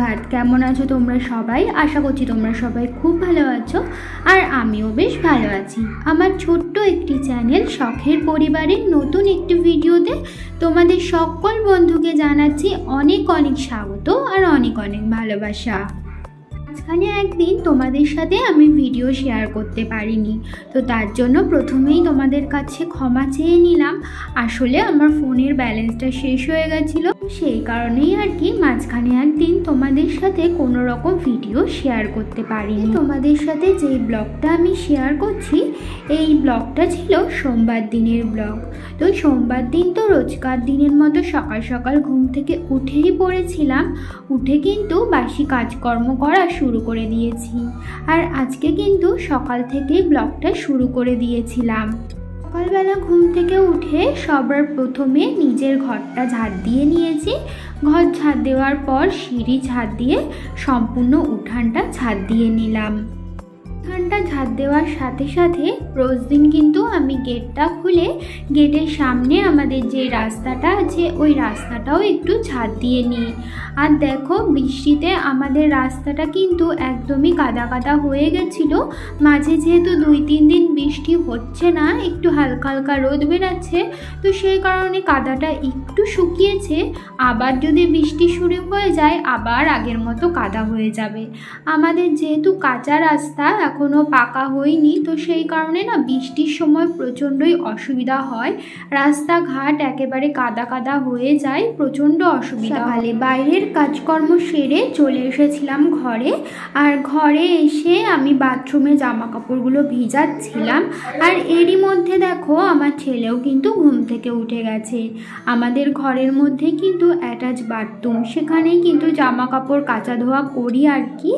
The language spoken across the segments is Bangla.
সুপ্রভাত। কেমন আছো তোমরা সবাই? আশা করছি তোমরা সবাই খুব ভালো আছো, আর আমিও বেশ ভালো আছি। আমার ছোট্ট একটি চ্যানেল শখের পরিবারের নতুন একটি ভিডিওতে তোমাদের সকল বন্ধুকে জানাচ্ছি অনেক অনেক স্বাগত আর অনেক অনেক ভালোবাসা। মাঝখানে একদিন তোমাদের সাথে আমি ভিডিও শেয়ার করতে পারিনি, তো তার জন্য প্রথমেই তোমাদের কাছে ক্ষমা চেয়ে নিলাম। আসলে আমার ফোনের ব্যালেন্সটা শেষ হয়ে গেছিলো, সেই কারণেই আর কি মাঝখানে একদিন তোমাদের সাথে কোনো রকম ভিডিও শেয়ার করতে পারিনি। তোমাদের সাথে যেই ব্লগটা আমি শেয়ার করছি, এই ব্লগটা ছিল সোমবার দিনের ব্লগ। তো সোমবার দিন তো রোজকার দিনের মতো সকাল সকাল ঘুম থেকে উঠেই পড়েছিলাম। উঠে কিন্তু বাসি কাজকর্ম করা শুরু করে দিয়েছি, আর আজকে কিন্তু সকাল থেকেই ব্লগটা শুরু করে দিয়েছিলাম। সকালবেলা ঘুম থেকে উঠে সবার প্রথমে নিজের ঘরটা ঝাড় দিয়ে নিয়েছি। ঘর ঝাড় দেওয়ার পর সিঁড়ি ঝাড় দিয়ে সম্পূর্ণ উঠানটা ঝাড় দিয়ে নিলাম। উঠানটা ঝাড় দেওয়ার সাথে সাথে রোজ দিন কিন্তু আমি গেটটা খুলে গেটের সামনে আমাদের যে রাস্তাটা আছে ওই রাস্তাটাও একটু ঝাড় দিয়ে নিই। আর দেখো, বৃষ্টিতে আমাদের রাস্তাটা কিন্তু একদমই কাদা কাদা হয়ে গেছিলো। মাঝে যেহেতু 2-3 দিন বৃষ্টি হচ্ছে না, একটু হালকা হালকা রোদ বেরাচ্ছে, তো সেই কারণে কাদাটা একটু শুকিয়েছে। আবার যদি বৃষ্টি শুরু হয়ে যায় আবার আগের মতো কাদা হয়ে যাবে। আমাদের যেহেতু কাঁচা রাস্তা, এখনও পাকা হয়নি, তো সেই কারণে না বৃষ্টির সময় প্রচণ্ডই অসুবিধা হয়। রাস্তাঘাট একেবারে কাদা কাদা হয়ে যায়, প্রচণ্ড অসুবিধা হয়। বাইরের কাজকর্ম সেরে চলে এসেছিলাম ঘরে, আর ঘরে এসে আমি বাথরুমে জামা কাপড়গুলো ভিজাচ্ছিলাম। আর এরই মধ্যে দেখো আমার ছেলেও কিন্তু ঘুম থেকে উঠে গেছে। আমাদের ঘরের মধ্যে কিন্তু অ্যাটাচ বাথরুম, সেখানেই কিন্তু জামা কাপড় কাচা ধোয়া করি আর কি।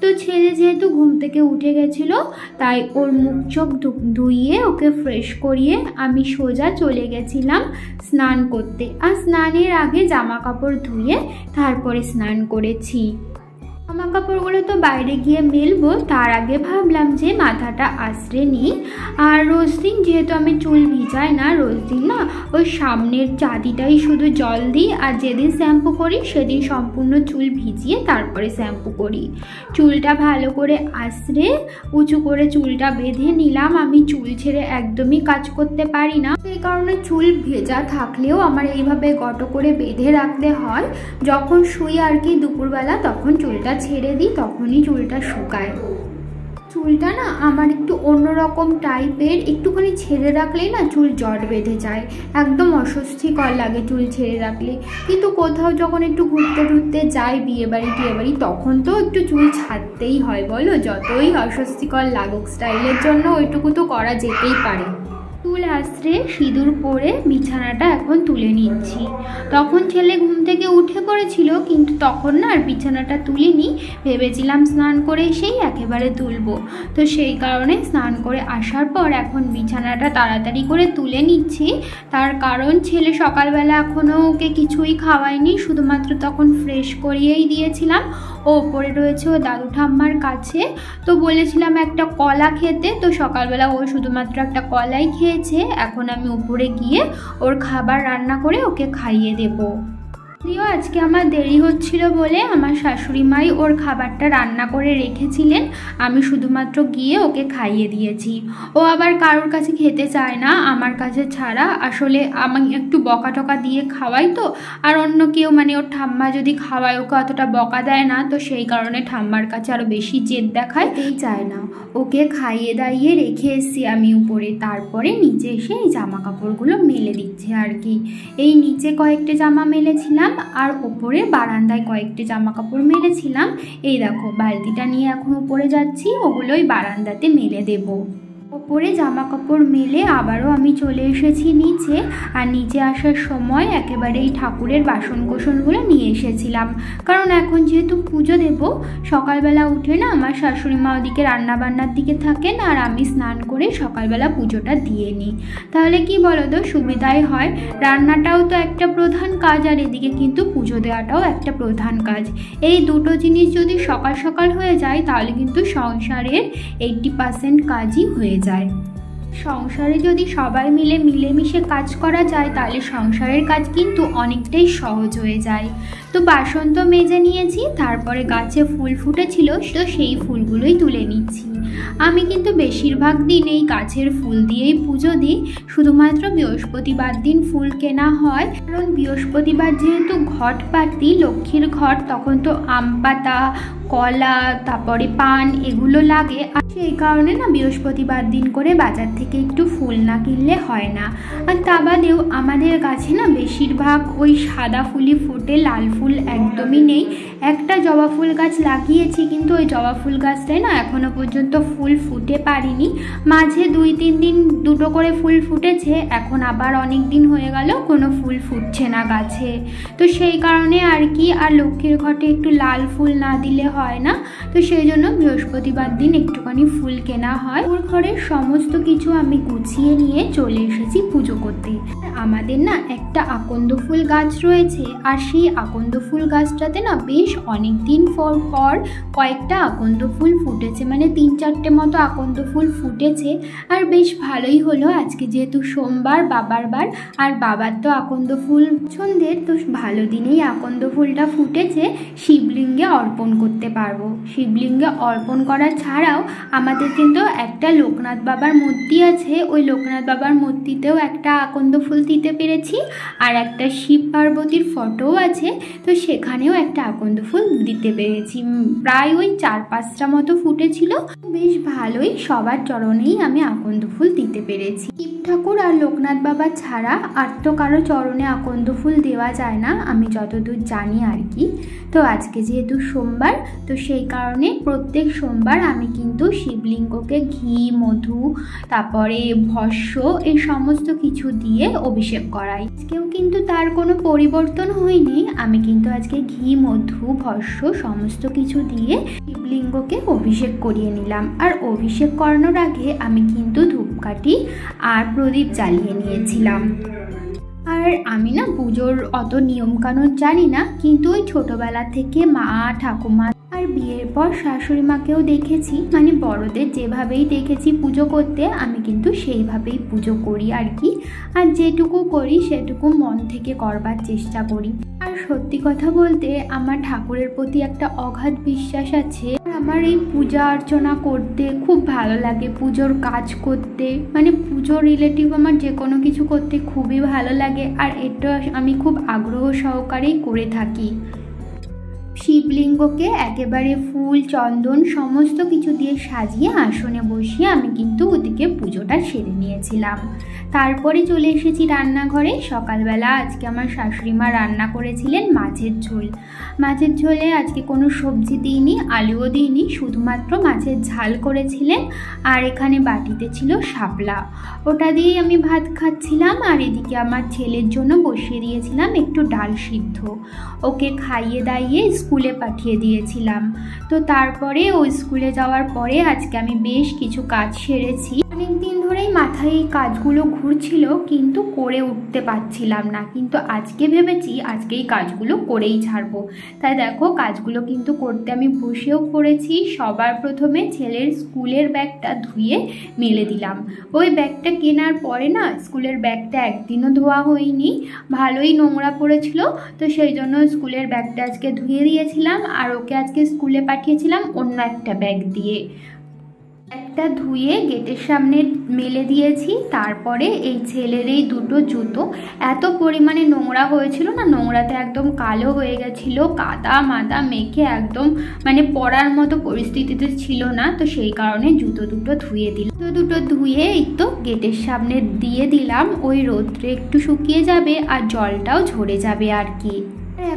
তো ছেলে যেহেতু ঘুম থেকে উঠে গেছিলো, তাই ওর মুখ চোখ ধুইয়ে ওকে ফ্রেশ করিয়ে আমি সোজা চলে গেছিলাম স্নান করতে। আর স্নানের আগে জামা কাপড় ধুয়ে তারপরে স্নান করেছি। জামা কাপড়গুলো তো বাইরে গিয়ে মেলবো, তার আগে ভাবলাম যে মাথাটা আঁচড়ে নিই। আর রোজ দিন যেহেতু আমি চুল ভিজাই না, রোজ দিন না ওই সামনের চাঁদিটাই শুধু জল দিই, আর যেদিন শ্যাম্পু করি সেদিন সম্পূর্ণ চুল ভিজিয়ে তারপরে শ্যাম্পু করি। চুলটা ভালো করে আঁচড়ে উঁচু করে চুলটা বেঁধে নিলাম। আমি চুল ছেড়ে একদমই কাজ করতে পারি না, সেই কারণে চুল ভেজা থাকলেও আমার এইভাবে গটো করে বেঁধে রাখতে হয়। যখন শুই আর কি দুপুরবেলা, তখন চুলটা ছেড়ে দিই, তখনই চুলটা শুকায়। চুলটা না আমার একটু অন্যরকম টাইপের, একটুখানি ছেড়ে রাখলেই না চুল জট বেঁধে যায়, একদম অস্বস্তিকর লাগে চুল ছেড়ে রাখলে। কিন্তু কোথাও যখন একটু ঘুরতে ঘুরতে যাই, বিয়েবাড়ি টিয়েবাড়ি, তখন তো একটু চুল ছাড়তেই হয় বলো, যতই অস্বস্তিকর লাগুক, স্টাইলের জন্য ওইটুকু তো করা যেতেই পারে। চুল আঁচড়ে সিঁদুর পরে বিছানাটা এখন তুলে নিচ্ছি। তখন ছেলে ঘুম থেকে উঠে পড়েছিল, কিন্তু তখন না আর বিছানাটা তুলিনি, ভেবেছিলাম স্নান করে এসেই একেবারে তুলবো। তো সেই কারণে স্নান করে আসার পর এখন বিছানাটা তাড়াতাড়ি করে তুলে নিচ্ছি। তার কারণ ছেলে সকালবেলা এখনও ওকে কিছুই খাওয়াইনি, শুধুমাত্র তখন ফ্রেশ করিয়েই দিয়েছিলাম। ও ওপরে রয়েছে ও দাদু ঠাম্মার কাছে, তো বলেছিলাম একটা কলা খেতে, তো সকালবেলা ও শুধুমাত্র একটা কলাই খেয়েছে। এখন আমি উপরে গিয়ে ওর খাবার রান্না করে ওকে খাইয়ে দেবো। যদিও আজকে আমার দেরি হচ্ছিল বলে আমার শাশুড়ি মাই ওর খাবারটা রান্না করে রেখেছিলেন, আমি শুধুমাত্র গিয়ে ওকে খাইয়ে দিয়েছি। ও আবার কারোর কাছে খেতে চায় না আমার কাছে ছাড়া। আসলে আমি একটু বকা টকা দিয়ে খাওয়াই তো, আর অন্য কেউ মানে ওর ঠাম্মা যদি খাওয়ায় ওকে অতটা বকা দেয় না, তো সেই কারণে ঠাম্মার কাছে আরও বেশি জেদ দেখায়, এই চায় না। ওকে খাইয়ে দাইয়ে রেখে এসছি আমি উপরে, তারপরে নিচে এসে এই জামা কাপড়গুলো মেলে দিচ্ছে আর কি। এই নিচে কয়েকটা জামা মেলেছিলাম, আর ওপরে বারান্দায় কয়েকটি জামা কাপড় মেলেছিলাম। এই দেখো বালতিটা নিয়ে এখন উপরে যাচ্ছি, ওগুলোই বারান্দাতে মেলে দেবো। ওপরে জামা কাপড় মেলে আবারও আমি চলে এসেছি নিচে। আর নিচে আসার সময় একেবারে এই ঠাকুরের বাসন কোসনগুলো নিয়ে এসেছিলাম, কারণ এখন যেহেতু পুজো দেব, সকালবেলা উঠে না আমার শাশুড়ি মা ওদিকে রান্নাবান্নার দিকে থাকেন, আর আমি স্নান করে সকালবেলা পুজোটা দিয়ে নিই। তাহলে কি বলো তো, সুবিধাই হয়। রান্নাটাও তো একটা প্রধান কাজ, আর এদিকে কিন্তু পুজো দেওয়াটাও একটা প্রধান কাজ। এই দুটো জিনিস যদি সকাল সকাল হয়ে যায়, তাহলে কিন্তু সংসারের 80% কাজই হয়ে যায়। সংসারে যদি সবাই মিলে মিলেমিশে কাজ করা যায়, তাহলে সংসারের কাজ কিন্তু অনেকটাই সহজ হয়ে যায়। তো বাসন তো মেজে নিয়েছি, তারপরে গাছে ফুল ফুটেছিল তো সেই ফুলগুলোই তুলে নিচ্ছি। আমি কিন্তু বেশিরভাগ দিন এই গাছের ফুল দিয়েই পুজো দিই, শুধুমাত্র বৃহস্পতিবার দিন ফুল কেনা হয়, কারণ বৃহস্পতিবার যেহেতু ঘট পাতি, লক্ষ্মীর ঘট, তখন তো আম পাতা, কলা, তারপরে পান এগুলো লাগে, আর সেই কারণে না বৃহস্পতিবার দিন করে বাজার থেকে একটু ফুল না কিনলে হয় না। আর তা বাদেও আমাদের গাছে না বেশিরভাগ ওই সাদা ফুলই ফোটে, লাল ফুল একদমই নেই। একটা জবা ফুল গাছ লাগিয়েছি, কিন্তু ওই জবা ফুল গাছটায় না এখনো পর্যন্ত ফুল ফুটে পারিনি। মাঝে 2-3 দিন 2টো করে ফুল ফুটেছে, এখন আবার অনেক দিন হয়ে গেল কোনো ফুল ফুটছে না গাছে। তো সেই কারণে আর কি, আর লক্ষ্মীর ঘটে একটু লাল ফুল না দিলে হয় না, তো সেই জন্য বৃহস্পতিবার দিন একটুখানি ফুল কেনা হয়। ওর ঘরের সমস্ত কিছু আমি গুছিয়ে নিয়ে চলে এসেছি পুজো করতে। আমাদের না একটা আকন্দ ফুল গাছ রয়েছে, আর সেই আকন্দ ফুল গাছটাতে না বেশ অনেক দিন পর কয়েকটা আকন্দ ফুল ফুটেছে, মানে 3-4টে মতো আকন্দ ফুল ফুটেছে। আর বেশ ভালোই হলো, আজকে যেহেতু সোমবার বাবার বার, আর বাবার তো আকন্দ ফুল পছন্দের, তো ভালো দিনেই আকন্দ ফুলটা ফুটেছে, শিবলিঙ্গে অর্পণ করতে পারবো। শিবলিঙ্গে অর্পণ করা ছাড়াও আমাদের কিন্তু একটা লোকনাথ বাবার মূর্তি আছে, ওই লোকনাথ বাবার মূর্তিতেও একটা আকন্দ ফুল দিতে পেরেছি, আর একটা শিব পার্বতীর ফটোও আছে, তো সেখানেও একটা আকন্দ ফুল দিতে পেরেছি। প্রায় ওই 4-5টা মতো ফুটেছিল, বেশ ভালোই সবার চরণেই আমি আকন্দ ফুল দিতে পেরেছি। শিব ঠাকুর আর লোকনাথ বাবা ছাড়া আর তো কারো চরণে আকন্দ ফুল দেওয়া যায় না, আমি যতদূর জানি আর কি। তো আজকে যেহেতু সোমবার, তো সেই কারণে প্রত্যেক সোমবার আমি কিন্তু শিবলিঙ্গকে ঘি, মধু, তারপরে ভস্য, এই সমস্ত কিছু দিয়ে অভিষেক করাই। আজকেও কিন্তু তার কোনো পরিবর্তন হয়নি, আমি কিন্তু আজকে ঘি, মধু, ভস্য সমস্ত কিছু দিয়ে শিবলিঙ্গকে অভিষেক করিয়ে নিলাম। আর অভিষেক করানোর আগে আমি কিন্তু ধূপকাঠি আর প্রদীপ জ্বালিয়ে নিয়েছিলাম। আর আমি না পুজোর অত নিয়মকানুন জানি না, কিন্তু ওই ছোটোবেলা থেকে মা, ঠাকুমা আর বিয়ের পর শাশুড়ি মাকেও দেখেছি, মানে বড়দের যেভাবেই দেখেছি পুজো করতে, আমি কিন্তু সেইভাবেই পুজো করি আর কি। আর যেটুকু করি সেটুকু মন থেকে করবার চেষ্টা করি। আর সত্যি কথা বলতে আমার ঠাকুরের প্রতি একটা অগাধ বিশ্বাস আছে। আমার এই পূজা অর্চনা করতে খুব ভালো লাগে, পুজোর কাজ করতে, মানে পুজো রিলেটিভ আমার যে কোনো কিছু করতে খুবই ভালো লাগে, আর এটা আমি খুব আগ্রহ সহকারেই করে থাকি। শিবলিঙ্গকে একেবারে ফুল, চন্দন সমস্ত কিছু দিয়ে সাজিয়ে আসনে বসিয়ে আমি কিন্তু ওদিকে পুজোটা সেরে নিয়েছিলাম। তারপরে চলে এসেছি রান্নাঘরে। সকালবেলা আজকে আমার শাশুড়ি মা রান্না করেছিলেন মাছের ঝোল। মাছের ঝোলে আজকে কোনো সবজি দিইনি, আলুও দিইনি, শুধুমাত্র মাছের ঝাল করেছিলেন। আর এখানে বাটিতে ছিল শাপলা, ওটা দিয়েই আমি ভাত খাচ্ছিলাম। আর এদিকে আমার ছেলের জন্য বসিয়ে দিয়েছিলাম একটু ডাল সিদ্ধ, ওকে খাইয়ে দাইয়ে স্কুলে পাঠিয়ে দিয়েছিলাম। তো তারপরে ওই স্কুলে যাওয়ার পরে আজকে আমি বেশ কিছু কাজ সেরেছি। অনেকদিন ধরেই মাথায় এই কাজগুলো ঘুরছিল, কিন্তু করে উঠতে পারছিলাম না, কিন্তু আজকে ভেবেছি আজকে এই কাজগুলো করেই ছাড়বো। তাই দেখো কাজগুলো কিন্তু করতে আমি বসেও পড়েছি। সবার প্রথমে ছেলের স্কুলের ব্যাগটা ধুয়ে মেলে দিলাম। ওই ব্যাগটা কেনার পরে না স্কুলের ব্যাগটা একদিনও ধোয়া হয়নি, ভালোই নোংরা পড়েছিল, তো সেই জন্য স্কুলের ব্যাগটা আজকে ধুয়ে দিয়েছিলাম। আর ওকে আজকে স্কুলে পাঠিয়েছিলাম অন্য একটা ব্যাগ দিয়ে। একটা ধুয়ে গেটের সামনে মেলে দিয়েছি। তারপরে এই ছেলের এই দুটো জুতো এত পরিমাণে নোংরা হয়েছিল না, নোংরাতে একদম কালো হয়ে গেছিল, কাদা মাদা মেখে একদম মানে পরার মতো পরিস্থিতিতে ছিল না, তো সেই কারণে জুতো দুটো ধুয়ে দিলাম। জুতো দুটো ধুয়ে এই তো গেটের সামনে দিয়ে দিলাম, ওই রোদ্রে একটু শুকিয়ে যাবে আর জলটাও ঝরে যাবে আর কি।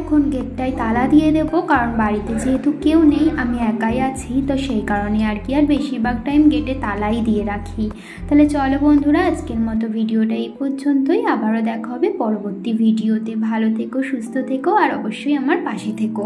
এখন গেটটায় তালা দিয়ে দেবো, কারণ বাড়িতে যেহেতু কেউ নেই, আমি একাই আছি, তো সেই কারণে আর কি। আর বেশিরভাগ টাইম গেটে তালাই দিয়ে রাখি। তাহলে চলো বন্ধুরা, আজকের মতো ভিডিওটা এই পর্যন্তই। আবারও দেখা হবে পরবর্তী ভিডিওতে। ভালো থেকো, সুস্থ থেকো, আর অবশ্যই আমার পাশে থেকো।